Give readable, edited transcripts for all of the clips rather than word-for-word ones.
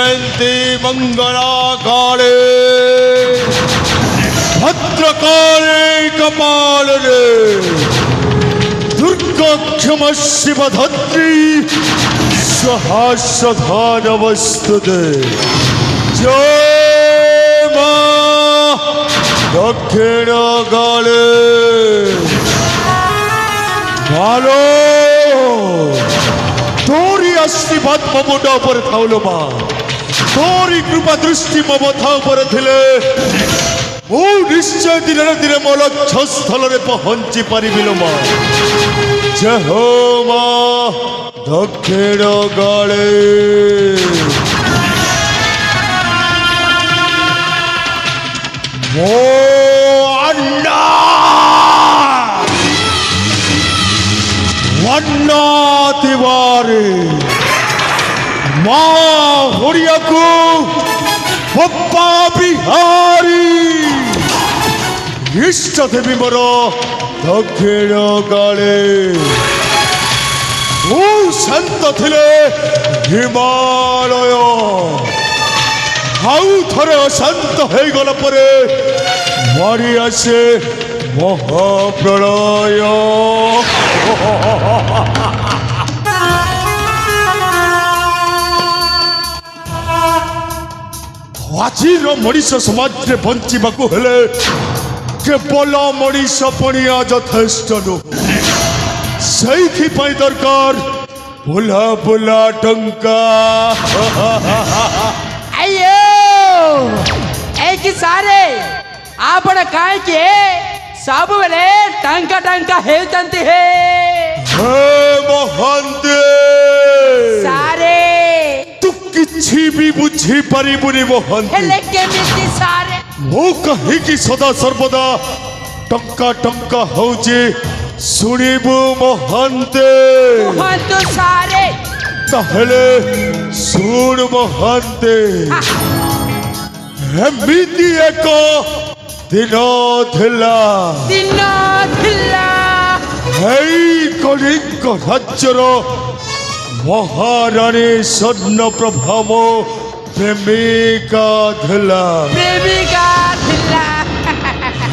जयंती मंगला काले भद्रकाले कपाले दुर्गा क्षमा शिवधत्री स्वाहा नमस्तुते जय मां दक्षिण काले भालो तोरी आशीर्वाद ममुंडा पर थाउलो मां तोरी कृपा दृष्टि ममथा पर थिले मु निश्चय दिन दिन मो लक्ष्य स्थल रे पहुंची पारिबिलो मां जय हो मां दक्षिण काले ओ अन्ना वन्ना तिवारी मां होरिया को पप्पा बिहारी इष्ट देवी मोर दक्षिण काले ओ संत थिले हिमालय आउ थरे शांत हो गला परे मारी आसे महाप्रलय आजिर मनीष समाज रे बंचिबाकू हेले केवल मनीष पणिया यथेष्ट नुह दरकार बुला बुला टंका एक सारे आपण काय के सब बेले टंका टंका हेउतंती हे महंती सारे तू किछि भी बुझी परिबुनी महंती हेले केमिति सारे मो कहि कि सदा सर्वदा टंका टंका होउची सुनिबु महंती महंतो सारे ताहले सुन महंती एमिति एक दिन थिला हेई कलिंग राज्यर महारानी स्वर्ण प्रभाव प्रेमिका थिला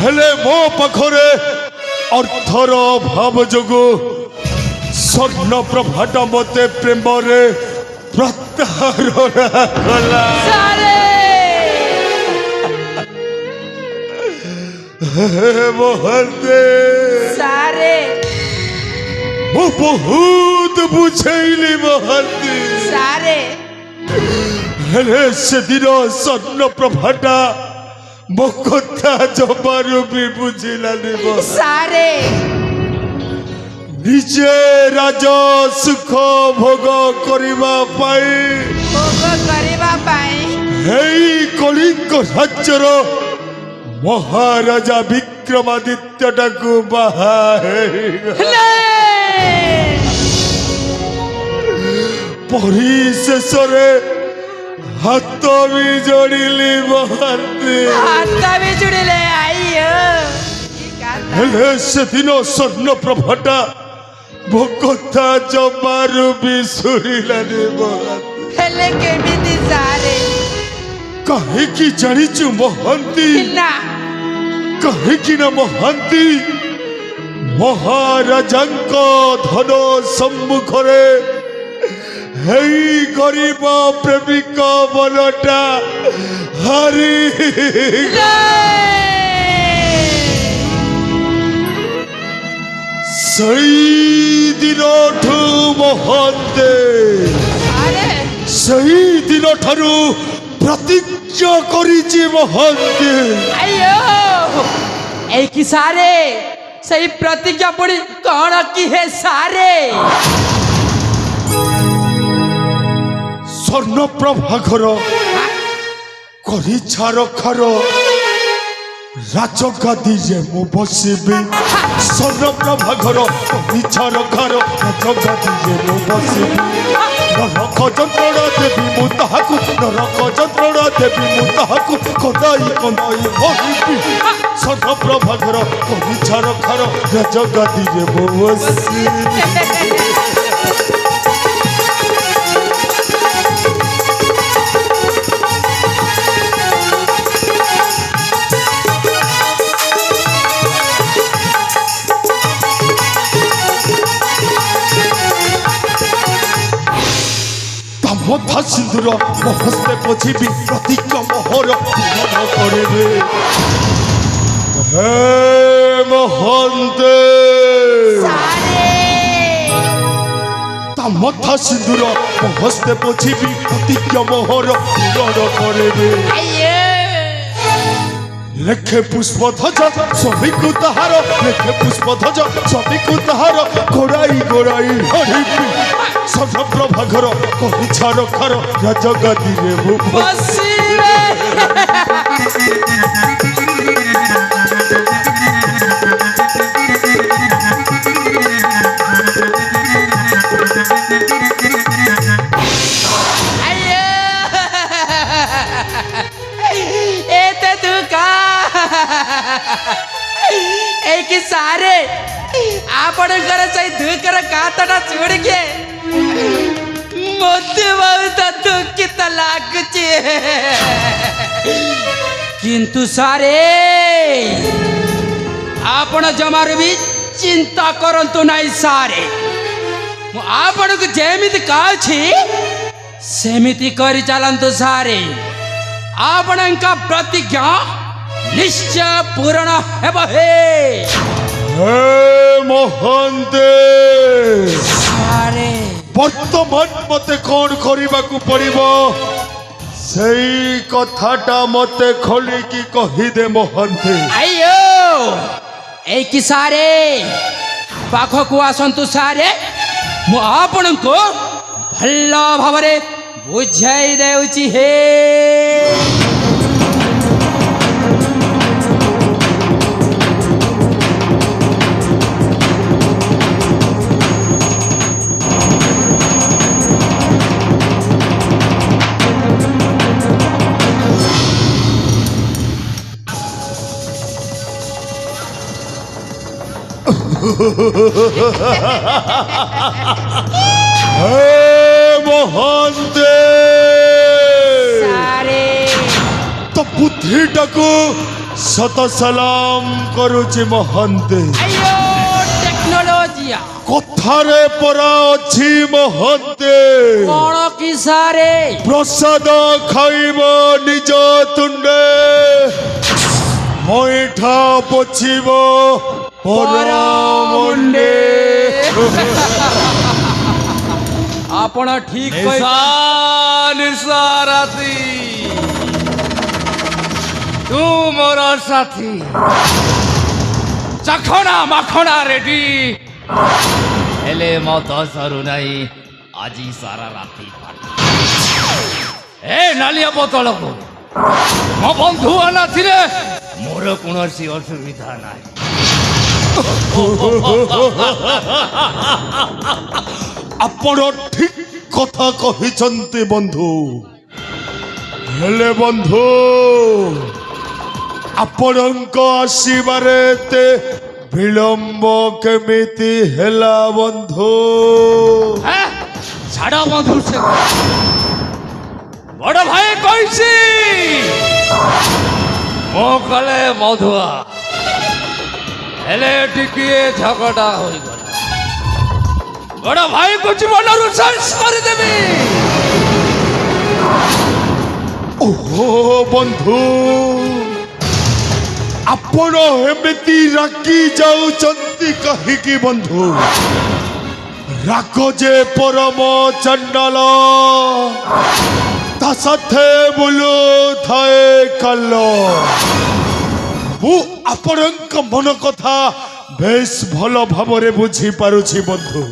हेले मो पाखरे अर्थर भाव जोगु स्वर्ण प्रभाटा मते प्रेम रे प्रत्यारोहण कला महंती सारे वो बहुत बुझैली महंती सारे हेले से दिन स्वर्ण प्रभाटा मो कथा जमारू भी बुझिलानी सारे निजे राज सुख भोग करिबा पाई हेई कलिंग राज्यर महाराजा विक्रमादित्य टाकू बाहा परिशेष हाथ भी जोड़िली महंती हेले से दिन स्वर्ण प्रभाटा मो कथा जमारू भी शुणिलानी महंती कहीं जानिचु महंती कहीं ना महंती महाराजा धन सम्मुखरे हेई गरीब प्रेमिक मनटा हरी सही दिन महंती सही दिन ठारू प्रतिज्ञा करिछि महंती एक सारे सही प्रतिज्ञा पड़ी कौन की है सारे स्वर्ण प्रभाकर करिछा रखार राजगादी जे मु बसिबी स्वर्ण प्रभाकर करिछा रखार राजगादी जे मु बसिबी नरक जंत्रणा देवी मु ताहाकु नरक जंत्रणा देवी मु ताहाकु कंदाई कंदाई भरिबी स्वर्ण प्रभाकर करिछा रखार राजगादी जे मु बसिबी সিন্দুর ମୋ ହସ୍ତେ ପୋଛିବି ପ୍ରତିଜ୍ଞ ମୋହର ପୂରଣ କରିବେ ହେ ମହନ୍ତେ सारे ତା ମଥା ସିନ୍ଦୁର ମୋ ହସ୍ତେ ପୋଛିବି ପ୍ରତିଜ୍ଞ ମୋହର ପୂରଣ କରିବେ आइए ଲେଖେ ପୁଷ୍ପ ଧ୍ୱଜ ସ୍ୱାମୀକୁ ତାହାର ଲେଖେ ପୁଷ୍ପ ଧ୍ୱଜ ସ୍ୱାମୀକୁ ତାହାର ଗୋଡ଼ାଇ ଗୋଡ଼ାଇ ହରିବି ସର୍ବ ଘର କହିଛାର ଖାର ରାଜଗାଦିରେ ମୁଁ बसिरे एते तू का एक सारे आपणकर से दुकर कातटा छोड़ के मते बहुत दुखित लागुचे किंतु सारे आपण जमार भी चिंता करंतु नहीं सारे मु आपण को जेमिति काछि सेमिति करि चलंतु सारे आपणका प्रतिज्ञा निश्चय पूर्ण हेब हे ହେ ମହନ୍ତେ सारे ବର୍ତ୍ତମାନ ମତେ କ'ଣ କରିବାକୁ ପଡ଼ିବ ସେଇ କଥାଟା ମତେ ଖୋଲିକି କହିଦେ ମହନ୍ତେ आइयो एक सारे पाखकु आसंतु सारे मु आपणको भल भावरे बुझाई देउची हे ହେ ମହନ୍ତେ सारे ତ ବୁଦ୍ଧିଟାକୁ ଶତ ସଲାମ କରୁଛି ମହନ୍ତେ आइयो टेक्नोलॉजिया କଥାରେ ପରା ଅଛି ମହନ୍ତେ कौन की सारे ପ୍ରସାଦ ଖାଇବ ନିଜ ତୁଣ୍ଡେ ମଇଠା ପୋଛିବ ପର ମୁଣ୍ଡେ आपण ठीक निसाराती तू मोर साथी चखना मखना रेडी हेले मत सरू नहीं आज सारा राती ए नालिया बोतल को मो बंधु आना थिले मोर कौनसी असुविधा नहीं ଆପଣ ଠିକ କଥା କହିଛନ୍ତି ବନ୍ଧୁ ହେଲେ ବନ୍ଧୁ ଆପଣଙ୍କ ଆସିବାରେ ଏତେ ବିଳମ୍ବ କେମିତି ହେଲା ବନ୍ଧୁ छाड़ा बंधु से बड़ भाई कैसी मो कले मधुआ हेले टिकिए झगड़ा हो गला बड़ भाई को जीवन संस्कार देवी ଓହୋ ବନ୍ଧୁ ଆପଣ ଏମିତି ରାଗି ଯାଉଛନ୍ତି କାହିଁକି ବନ୍ଧୁ ରାଗ ଯେ ପରମ ଚଣ୍ଡାଳ ତା ସାଥେ ବୁଲୁଥାଏ କାଲ ମୁଁ ଆପଣଙ୍କ ମନ କଥା ବେଶ ଭଲ ଭାବରେ ବୁଝିପାରୁଛି ବନ୍ଧୁ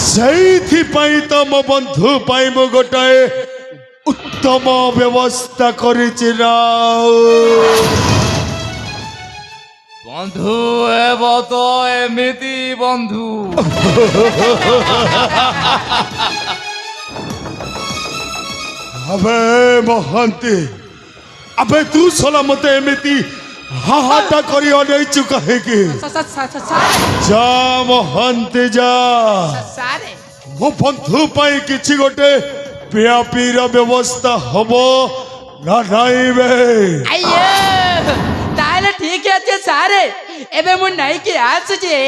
ସେଇଥିପାଇଁ ତ ମୋ ବନ୍ଧୁ ପାଇଁ ମୁଁ ଗୋଟାଏ उत्तम व्यवस्था करिछि ना बंधु एब तो एमिति बंधु अबे महंती अबे तू सला मते एमिति हाहाटा करी अनेचु कहे कि जा महंती जा सारे मो बंधु पाई किछि गोटे पियापीर व्यवस्था हबो ना नाई बे आइयो ताले ठीक है सारे एबे मु नहीं के आसु जे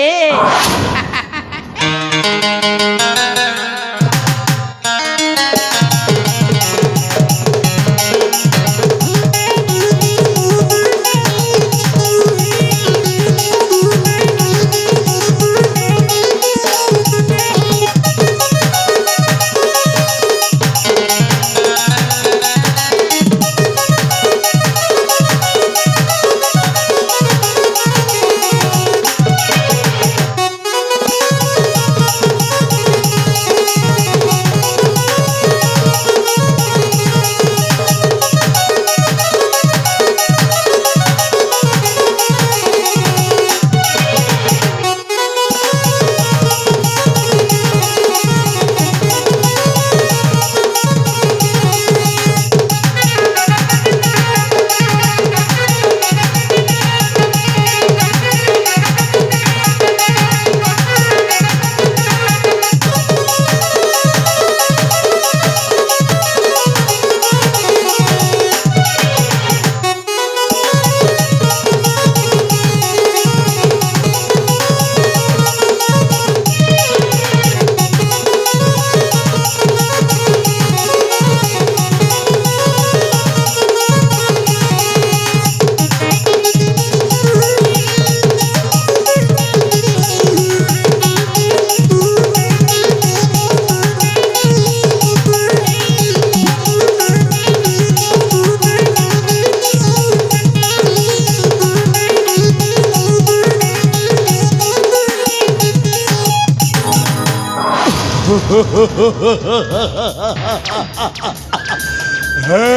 हे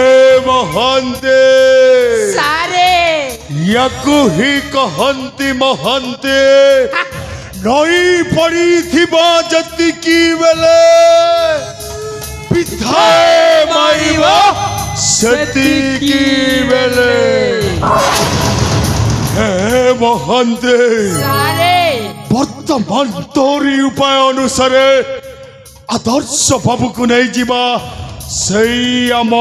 ମହାନ୍ତେ ସାରେ ୟାକୁ ହି କହନ୍ତି ମହାନ୍ତେ ନଈ ପଡ଼ିଥିବା ଯେତିକି ବେଳେ ପିଠାଏ ମାରିବ ସେତିକି ବେଳେ ହେ ମହାନ୍ତେ ସାରେ ବର୍ତ୍ତମାନ ତୋରି ଉପାୟ ଅନୁସାରେ ଆଦର୍ଶ ବାବୁକୁ ନେଇଯିବା ସେଇ ଆମ